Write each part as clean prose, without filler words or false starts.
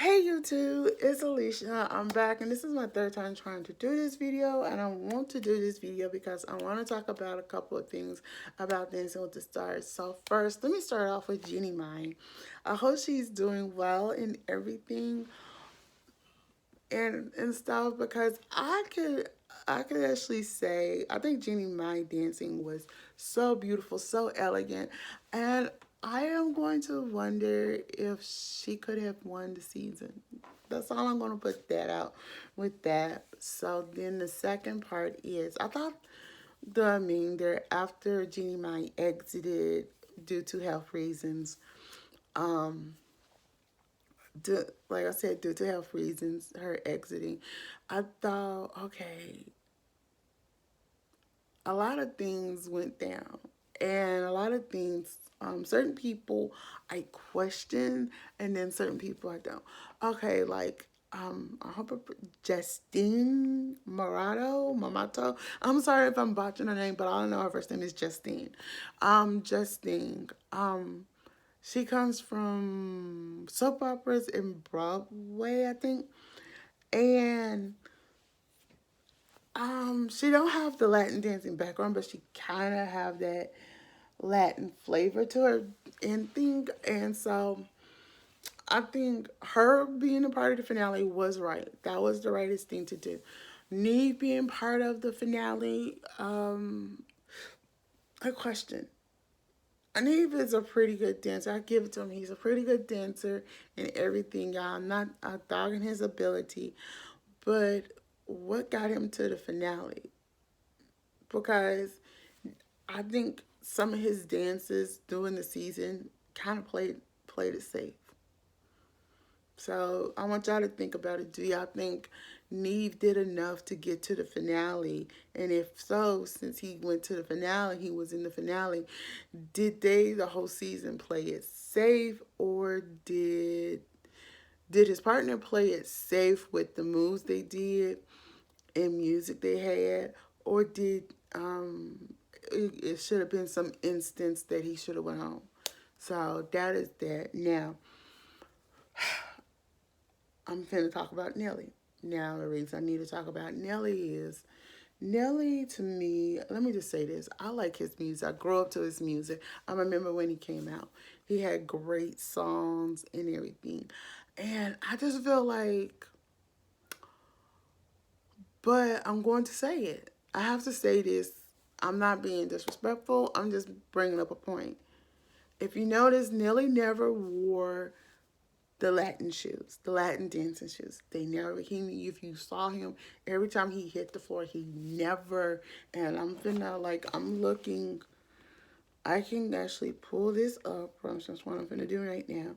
Hey YouTube, it's Alicia. I'm back and this is my third time trying to do this video, and I want to do this video because I want to talk about a couple of things about Dancing with the Stars. So first, let me start off with Jenny Mai. I hope she's doing well in everything and stuff because I could actually say I think Jeannie Mai dancing was so beautiful, so elegant, and I am going to wonder if she could have won the season. That's all I'm going to put that out with that. So then the second part is I thought there after Jeannie Mai exited due to health reasons, um, like I said, due to health reasons, her exiting, I thought, okay, a lot of things went down, and a lot of things. Certain people I question, and then certain people I don't. Okay, like I hope Justine Mamato. I'm sorry if I'm botching her name, but I don't know her first name is Justine. Justine. She comes from soap operas in Broadway, I think, and she don't have the Latin dancing background, but she kind of have that Latin flavor to her and thing. And so I think her being a part of the finale was right. That was the rightest thing to do. Neve being part of the finale, a question. Neve is a pretty good dancer. I give it to him. He's a pretty good dancer and everything, y'all. I'm not dogging his ability, but what got him to the finale? Because I think some of his dances during the season kind of played it safe. So I want y'all to think about it. Do y'all think Neve did enough to get to the finale? And if so, since he went to the finale, he was in the finale, did they the whole season play it safe, or did his partner play it safe with the moves they did and music they had, or did it should have been some instance that he should have went home? So that is that. Now I'm finna talk about Nelly. Now the reason I need to talk about Nelly is Nelly to me, let me just say this. I like his music. I grew up to his music. I remember when he came out. He had great songs and everything. And I just feel like, but I'm going to say it. I have to say this. I'm not being disrespectful. I'm just bringing up a point. If you notice, Nelly never wore the Latin shoes, the Latin dancing shoes. They never, if you saw him, every time he hit the floor, he never, and I'm finna, like, I'm looking, I can actually pull this up. That's what I'm finna do right now.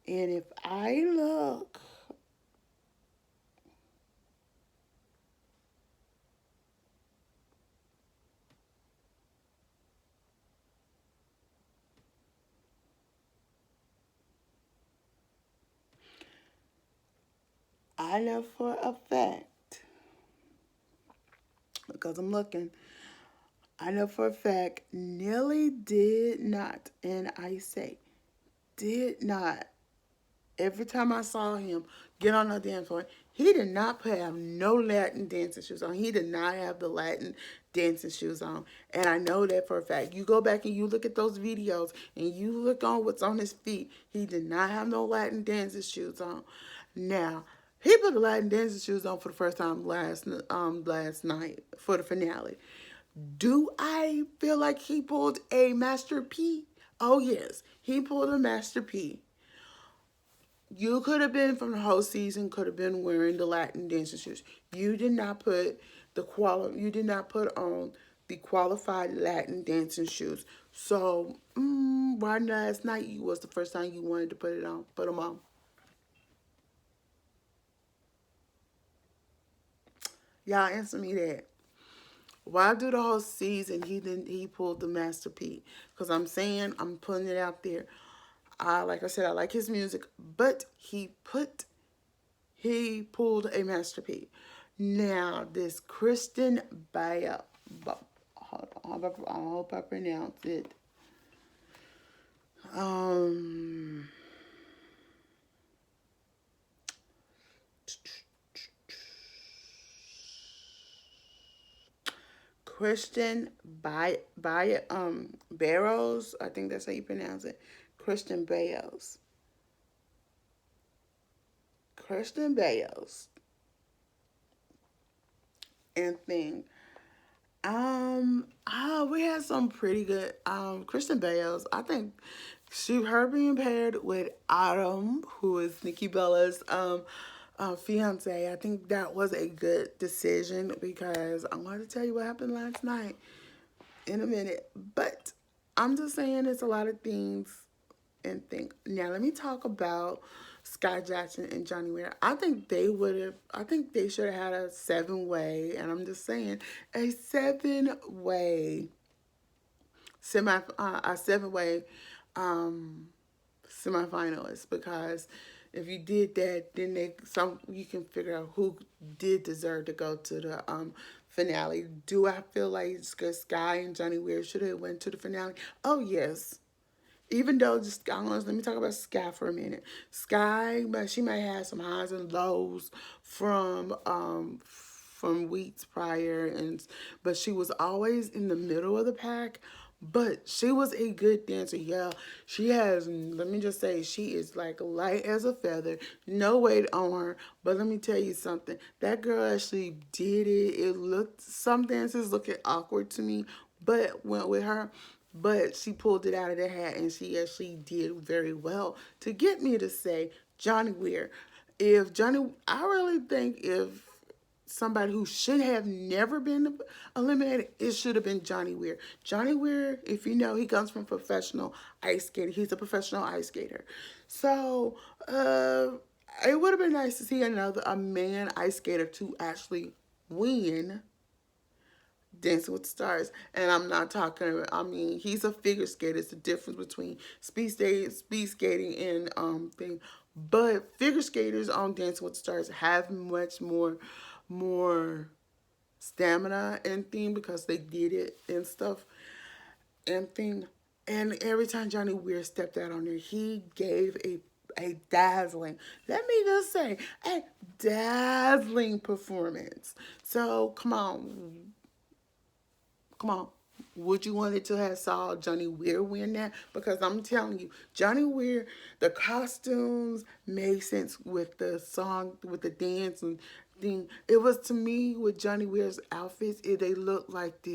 And if I look, I know for a fact, because I'm looking, I know for a fact Nelly did not, and I say did not, every time I saw him get on the dance floor, he did not have no Latin dancing shoes on. He did not have the Latin dancing shoes on. And I know that for a fact. You go back and you look at those videos and you look on what's on his feet. He did not have no Latin dancing shoes on. Now, he put the Latin dancing shoes on for the first time last night for the finale. Do I feel like he pulled a Master P? Oh yes, he pulled a Master P. You could have been from the whole season, could have been wearing the Latin dancing shoes. You did not put you did not put on the qualified Latin dancing shoes. So why last night you was the first time you wanted to put them on? Y'all answer me that. Why do the whole season he pulled the Master P? Because I'm saying, I'm putting it out there. Like I said, I like his music, but he pulled a Master P. Now this Kristen Bale, I hope I pronounce it. Um, Christian Barrows. I think that's how you pronounce it. Christian Barrows. Christian Barrows and thing. We had some pretty good Christian Bales. I think her being paired with Autumn, who is Nikki Bella's fiance. I think that was a good decision because I'm going to tell you what happened last night in a minute. But I'm just saying it's a lot of things and think. Now let me talk about Sky Jackson and Johnny Weir. I think they would have. I think they should have had a 7-way, and I'm just saying a 7-way a 7-way um, semifinalist because if you did that, then you can figure out who did deserve to go to the finale. Do I feel like Sky and Johnny Weir should have went to the finale? Oh yes, even though just let me talk about Sky for a minute. Sky, but she might have some highs and lows from weeks prior, and but she was always in the middle of the pack. But she was a good dancer. Yeah, she has. Let me just say, she is like light as a feather, no weight on her. But let me tell you something. That girl actually did it. It looked some dances looking awkward to me, but went with her. But she pulled it out of the hat and she actually did very well to get me to say Johnny Weir. I really think if somebody who should have never been eliminated, it should have been Johnny Weir. Johnny Weir, if you know, he comes from professional ice skating. He's a professional ice skater. So, it would have been nice to see a man ice skater to actually win Dancing with the Stars. And I'm not talking. I mean, he's a figure skater. It's the difference between speed skating, and thing. But figure skaters on Dancing with the Stars have much more stamina and thing because they did it and stuff and thing. And every time Johnny Weir stepped out on there, he gave a dazzling, let me just say, a dazzling performance. So come on. Would you want it to have saw Johnny Weir win that? Because I'm telling you, Johnny Weir, the costumes made sense with the song, with the dance and thing. It was to me with Johnny Weir's outfits, they looked like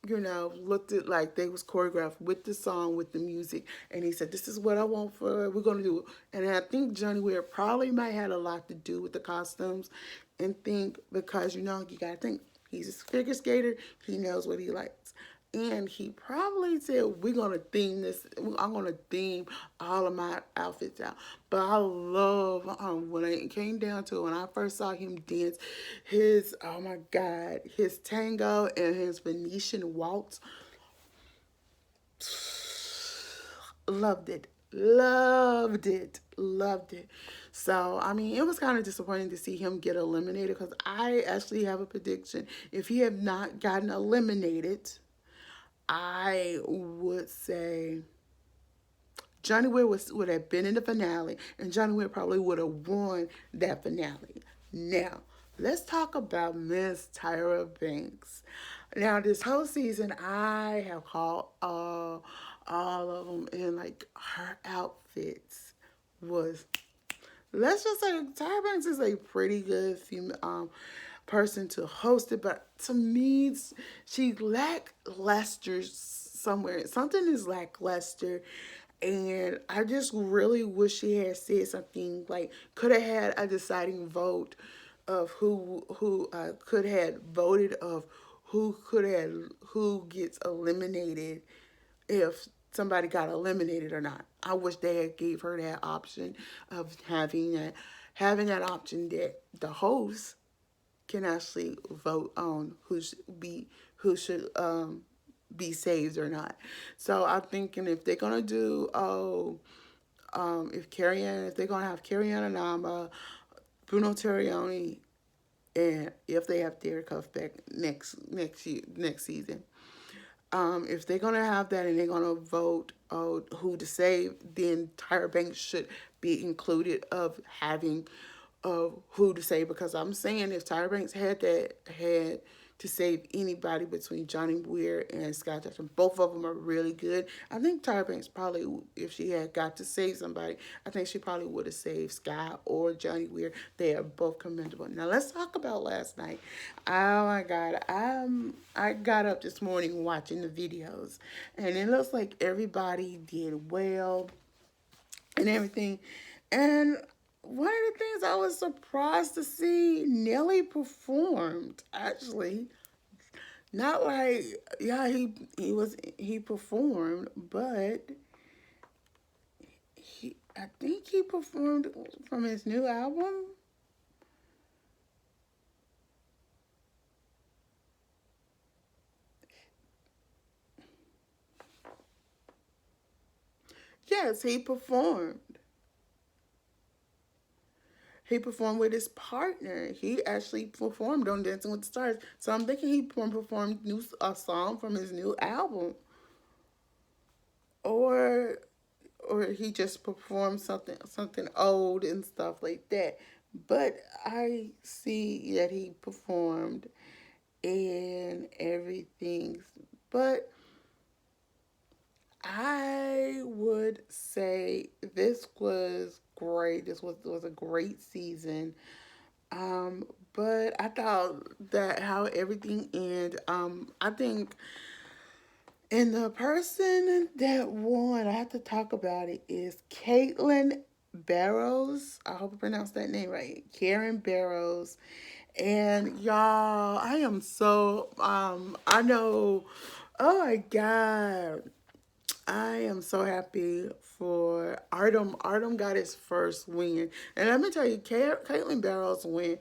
looked it like they was choreographed with the song, with the music, and he said, "This is what I want we're gonna do." And I think Johnny Weir probably might have a lot to do with the costumes, and think because you gotta think he's a figure skater, he knows what he likes. And he probably said, "We're gonna theme this. I'm gonna theme all of my outfits out." But I love when it came down to it, when I first saw him dance, his oh my God, his tango and his Venetian waltz, loved it, loved it, loved it. So I mean, it was kind of disappointing to see him get eliminated because I actually have a prediction. If he had not gotten eliminated, I would say Johnny Weir would have been in the finale, and Johnny Weir probably would have won that finale. Now, let's talk about Miss Tyra Banks. Now, this whole season, I have called all of them, and like her outfits was. Let's just say Tyra Banks is a pretty good female person to host it, but to me, she lackluster somewhere. Something is lackluster, and I just really wish she had said something like could have had a deciding vote of who could have voted of who gets eliminated if somebody got eliminated or not. I wish they had gave her that option of having that option that the host can actually vote on who should be saved or not. So I'm thinking if they're gonna do if they're gonna have Carrie Ann Anamba, Bruno Terrioni, and if they have Derek Huff back next season, if they're gonna have that and they're gonna vote who to save, then Tyra Banks should be included of having of who to save, because I'm saying if Tyra Banks had to save anybody between Johnny Weir and Scott Jackson, both of them are really good. I think Tyra Banks probably, if she had got to save somebody, I think she probably would have saved Scott or Johnny Weir. They are both commendable. Now let's talk about last night. Oh my God, I got up this morning watching the videos, and it looks like everybody did well and everything. And one of the things I was surprised to see, Nelly performed actually. Not like, yeah, he performed, but I think he performed from his new album. Yes, he performed. He performed with his partner. He actually performed on Dancing with the Stars. So I'm thinking he performed a song from his new album, or he just performed something old and stuff like that. But I see that he performed and everything. But I would say this was great. This was a great season. Um, but I thought that how everything ended. I think, and the person that won, I have to talk about it, is Caitlin Barrows. I hope I pronounced that name right. Karen Barrows. And y'all, I am so I know, oh my God. I am so happy for Artem. Artem got his first win. And let me tell you, Caitlin Barrows went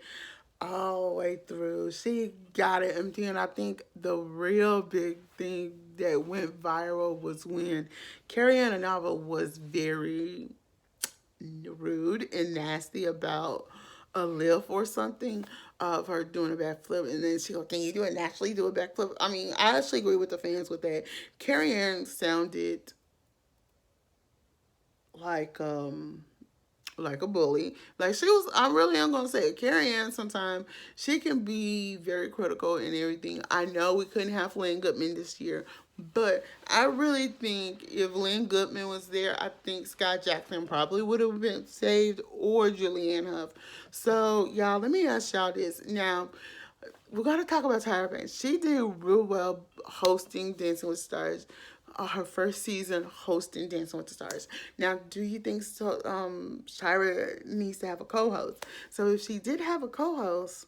all the way through. She got it. And then I think the real big thing that went viral was when Carrie Ann Inaba was very rude and nasty about a lift or something of her doing a backflip, and then she go, "Can you do it naturally? Do a backflip?" I mean, I actually agree with the fans with that. Carrie Ann sounded like um like a bully. Like she was, I really am gonna say it. Carrie Ann sometimes she can be very critical and everything. I know we couldn't have Lynn Goodman this year, but I really think if Lynn Goodman was there, I think Scott Jackson probably would have been saved, or Julianne Huff. So y'all, let me ask y'all this. Now, we gotta talk about Tyra Banks. She did real well hosting Dancing with Stars, her first season hosting Dancing with the Stars. Now, do you think so? Tyra needs to have a co-host. So if she did have a co-host,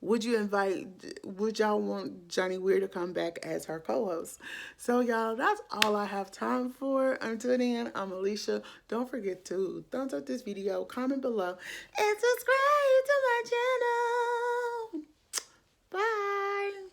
would you invite? Would y'all want Johnny Weir to come back as her co-host? So y'all, that's all I have time for. Until then, I'm Alicia. Don't forget to thumbs up this video, comment below, and subscribe to my channel. Bye.